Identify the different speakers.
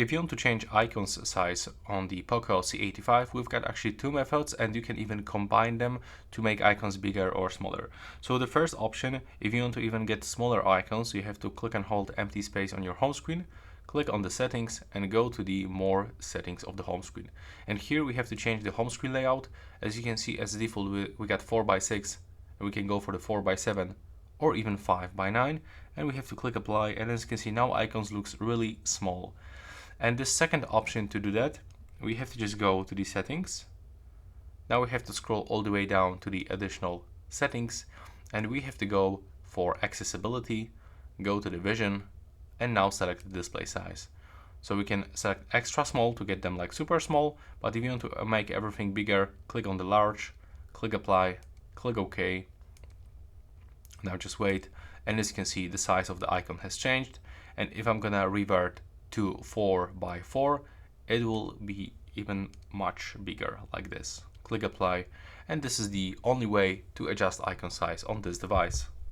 Speaker 1: If you want to change icons size on the Poco C85, we've got actually two methods, and you can even combine them to make icons bigger or smaller. So the first option, if you want to even get smaller icons, you have to click and hold empty space on your home screen, click on the settings and go to the more settings of the home screen. And here we have to change the home screen layout. As you can see, as default we got 4x6, and we can go for the 4x7 or even 5x9, and we have to click apply, and as you can see now icons looks really small. And the second option to do that, we have to just go to the settings. Now we have to scroll all the way down to the additional settings, and we have to go for accessibility, go to the vision, and now select the display size. So we can select extra small to get them like super small, but if you want to make everything bigger, click on the large, click apply, click OK. Now just wait, and as you can see the size of the icon has changed, and if I'm gonna revert to 4x4, it will be even much bigger like this. Click apply, and this is the only way to adjust icon size on this device.